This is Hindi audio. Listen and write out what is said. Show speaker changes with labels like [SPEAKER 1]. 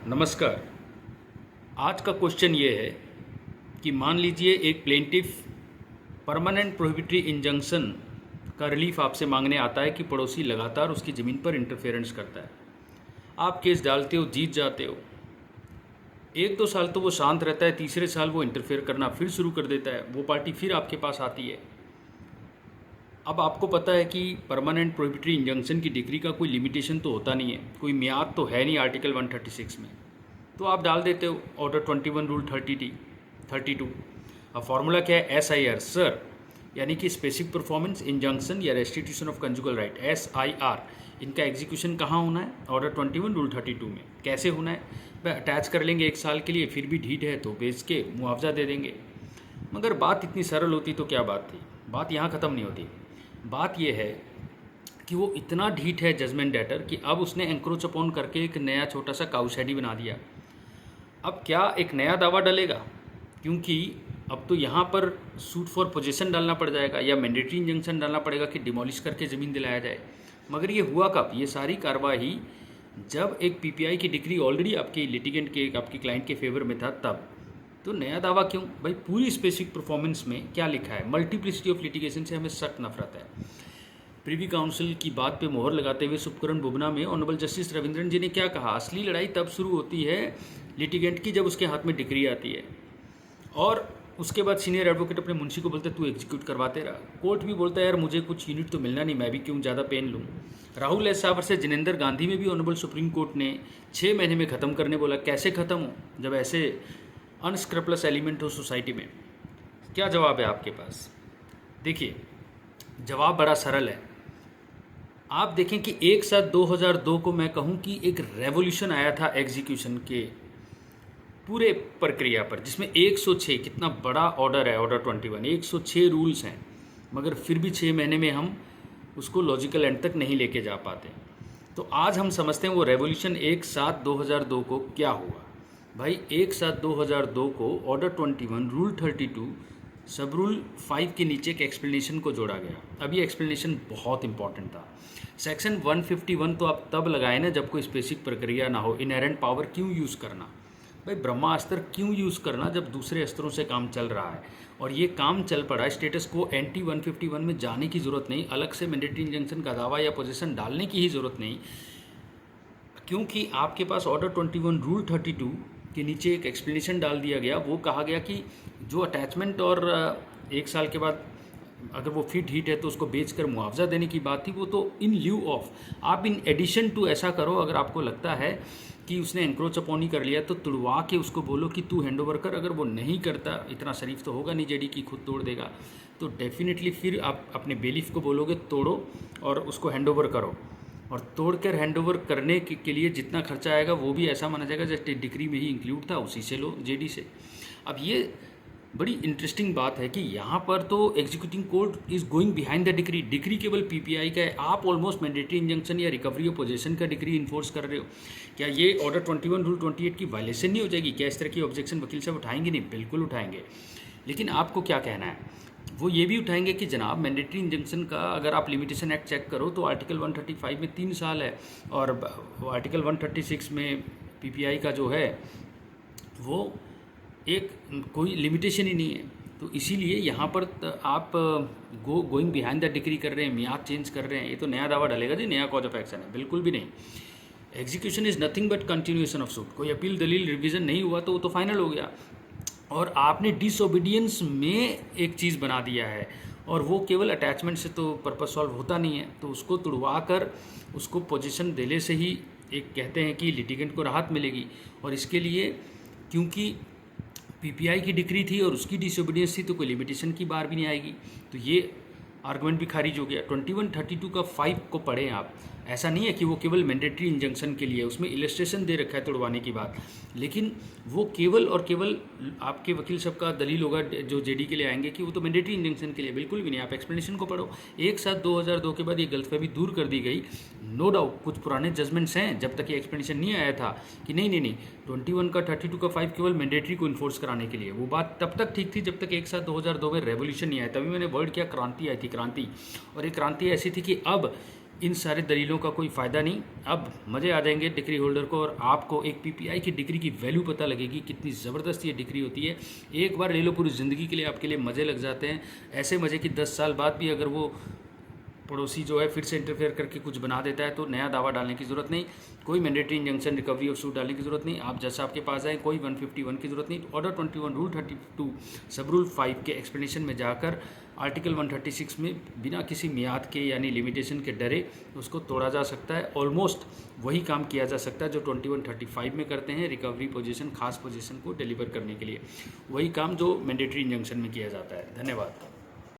[SPEAKER 1] नमस्कार। आज का क्वेश्चन ये है कि मान लीजिए एक प्लेंटिफ परमानेंट प्रोहिबिटरी इंजंक्शन का रिलीफ आपसे मांगने आता है कि पड़ोसी लगातार उसकी ज़मीन पर इंटरफेरेंस करता है। आप केस डालते हो, जीत जाते हो। 1-2 साल तो वो शांत रहता है, तीसरे साल वो इंटरफेयर करना फिर शुरू कर देता है। वो पार्टी फिर आपके पास आती है। अब आपको पता है कि परमानेंट प्रोहिबिटरी इंजंक्शन की डिग्री का कोई लिमिटेशन तो होता नहीं है, कोई मियाद तो है नहीं आर्टिकल 136 में। तो आप डाल देते हो ऑर्डर 21 रूल 32। अब फार्मूला क्या है? SIR सर, यानी कि स्पेसिफिक परफॉर्मेंस इंजंक्शन या restitution of conjugal right, SIR। इनका एग्जीक्यूशन कहाँ होना है? ऑर्डर 21 रूल 32 में। कैसे होना है? भाई अटैच कर लेंगे 1 साल के लिए, फिर भी ढीठ है तो बेच के मुआवजा दे देंगे। मगर बात इतनी सरल होती तो क्या बात थी? बात यहाँ ख़त्म नहीं होती। बात यह है कि वो इतना ढीठ है जजमेंट डेटर कि अब उसने एंक्रोच अपॉन करके एक नया छोटा सा काउशेडी बना दिया। अब क्या एक नया दावा डलेगा? क्योंकि अब तो यहाँ पर सूट फॉर पोजीशन डालना पड़ जाएगा या मैंडेटरी इंजंक्शन डालना पड़ेगा कि डिमोलिश करके ज़मीन दिलाया जाए। मगर ये हुआ कब? ये सारी कार्रवाई जब एक PPI की डिग्री ऑलरेडी आपके लिटिगेंट के, आपके क्लाइंट के फेवर में था तब। तो नया दावा क्यों? भाई पूरी स्पेसिफिक परफॉर्मेंस में क्या लिखा है? मल्टीप्लिसिटी ऑफ लिटिगेशन से हमें सख्त नफरत है। प्रिवी काउंसिल की बात पे मोहर लगाते हुए सुपकरण बुबना में ऑनरेबल जस्टिस रविंद्रन जी ने क्या कहा? असली लड़ाई तब शुरू होती है लिटिगेंट की जब उसके हाथ में डिग्री आती है और उसके बाद सीनियर एडवोकेट अपने मुंशी को बोलते तू एग्जीक्यूट करवाते रहा। कोर्ट भी बोलता है यार मुझे कुछ यूनिट तो मिलना नहीं, मैं भी क्यों ज़्यादा पेन लूँ। राहुल एस सावर से जिनेंद्र गांधी में भी ऑनरेबल सुप्रीम कोर्ट ने 6 महीने में ख़त्म करने बोला। कैसे ख़त्म हो जब ऐसे अनस्क्रपलस एलिमेंट हो सोसाइटी में? क्या जवाब है आपके पास? देखिए, जवाब बड़ा सरल है। आप देखें कि 1/7/2002 को मैं कहूं कि एक रेवोल्यूशन आया था एग्जीक्यूशन के पूरे प्रक्रिया पर, जिसमें 106, कितना बड़ा ऑर्डर है ऑर्डर 21, 106 रूल्स हैं, मगर फिर भी 6 महीने में हम उसको लॉजिकल एंड तक नहीं लेके जा पाते। तो आज हम समझते हैं वो रेवोल्यूशन 1/7/2002 को क्या हुआ। भाई 1/7/2002 को ऑर्डर 21 रूल 32 सब रूल 5 के नीचे एक एक्सप्लेनेशन को जोड़ा गया। अब ये एक्सप्लेनेशन बहुत इंपॉर्टेंट था। सेक्शन 151 तो आप तब लगाए ना जब कोई स्पेसिफिक प्रक्रिया ना हो। इनहेरेंट पावर क्यों यूज़ करना? भाई ब्रह्मास्त्र क्यों यूज़ करना जब दूसरे अस्त्रों से काम चल रहा है? और ये काम चल पड़ा है, स्टेटस को एंटी 151 में जाने की ज़रूरत नहीं, अलग से मैंडेटरी इंजंक्शन का दावा या पोजीशन डालने की ही ज़रूरत नहीं, क्योंकि आपके पास ऑर्डर 21 रूल 32 के नीचे एक एक्सप्लेनेशन डाल दिया गया। वो कहा गया कि जो अटैचमेंट और 1 साल के बाद अगर वो फिट हीट है तो उसको बेचकर मुआवजा देने की बात थी, वो तो इन ल्यू ऑफ, आप इन एडिशन टू ऐसा करो। अगर आपको लगता है कि उसने एंक्रोच अपॉन ही कर लिया तो तुड़वा के उसको बोलो कि तू हैंड ओवर कर। अगर वो नहीं करता, इतना शरीफ तो होगा नहीं जेडी की खुद तोड़ देगा, तो डेफिनेटली फिर आप अपने बेलीफ को बोलोगे तोड़ो और उसको हैंड ओवर करो। और तोड़कर हैंड ओवर करने के लिए जितना खर्चा आएगा वो भी ऐसा माना जाएगा जैसे डिग्री में ही इंक्लूड था, उसी से लो जेडी से। अब ये बड़ी इंटरेस्टिंग बात है कि यहाँ पर तो executing court is going behind the degree. Degree केवल PPI का है, आप ऑलमोस्ट मैंडेटरी इंजंक्शन या रिकवरी ऑफ पोजीशन का डिग्री इन्फोर्स कर रहे हो। क्या ये ऑर्डर 21 रूल 28 की वायलेशन नहीं हो जाएगी? क्या इस तरह की ऑब्जेक्शन वकील साहब उठाएंगे? नहीं, बिल्कुल उठाएंगे। लेकिन आपको क्या कहना है? वो ये भी उठाएंगे कि जनाब मैंडेटरी इंजंक्शन का अगर आप लिमिटेशन एक्ट चेक करो तो आर्टिकल 135 में 3 साल है और आर्टिकल 136 में PPI का जो है वो एक कोई लिमिटेशन ही नहीं है। तो इसीलिए यहाँ पर आप गोइंग बिहाइंड द डिग्री कर रहे हैं, मियाद चेंज कर रहे हैं। ये तो नया दावा डालेगा जी, नया कॉज ऑफ एक्शन है? बिल्कुल भी नहीं। Execution is nothing but continuation of suit. कोई अपील दलील रिवीजन नहीं हुआ तो वो तो फाइनल हो गया। और आपने डिसओबीडियंस में एक चीज़ बना दिया है और वो केवल अटैचमेंट से तो पर्पस सॉल्व होता नहीं है। तो उसको तुड़वा कर उसको पोजीशन देने से ही एक कहते हैं कि लिटिगेंट को राहत मिलेगी। और इसके लिए क्योंकि PPI की डिग्री थी और उसकी डिसओबीडियंस थी तो कोई लिमिटेशन की बार भी नहीं आएगी। तो ये आर्गुमेंट भी खारिज हो गया। 2132 का 5 को पढ़ें आप। ऐसा नहीं है कि वो केवल मैंडेटरी इंजंक्शन के लिए, उसमें इलस्ट्रेशन दे रखा है तोड़वाने की बात, लेकिन वो केवल और केवल आपके वकील साहब का दलील होगा जो जेडी के लिए आएंगे कि वो तो मैंडेटरी इंजंक्शन के लिए। बिल्कुल भी नहीं। आप एक्सप्लेनेशन को पढ़ो। 1/7/2002 के बाद ये गलतफहमी दूर कर दी गई। नो डाउट कुछ पुराने जजमेंट्स हैं जब तक ये एक्सप्लेनेशन नहीं आया था कि नहीं 21 का 32 का 5 केवल मैंडेटरी को इन्फोर्स कराने के लिए। वो बात तब तक ठीक थी जब तक 1/7/2002 में रेवोल्यूशन नहीं आया। तभी मैंने वर्ड किया क्रांति आई थी, क्रांति। और ये क्रांति ऐसी थी कि अब इन सारे दलीलों का कोई फ़ायदा नहीं। अब मज़े आ जाएंगे डिग्री होल्डर को, और आपको एक पीपीआई की डिग्री की वैल्यू पता लगेगी, कितनी ज़बरदस्त ये डिग्री होती है। एक बार ले लो, पूरी ज़िंदगी के लिए आपके लिए मज़े लग जाते हैं। ऐसे मज़े कि 10 साल बाद भी अगर वो पड़ोसी जो है फिर से इंटरफेयर करके कुछ बना देता है तो नया दावा डालने की ज़रूरत नहीं, कोई mandatory injunction recovery of suit डालने की ज़रूरत नहीं। आप जैसा आपके पास आए, कोई 151 की ज़रूरत नहीं। ऑर्डर 21 रूल 32 सब रूल 5 के एक्सप्लेनेशन में जाकर आर्टिकल 136 में बिना किसी मियाद के यानी लिमिटेशन के डरे उसको तोड़ा जा सकता है। ऑलमोस्ट वही काम किया जा सकता है जो 2135 में करते हैं, रिकवरी पोजीशन, खास पोजीशन को डिलीवर करने के लिए वही काम जो मैंडेटरी इंजंक्शन में किया जाता है। धन्यवाद।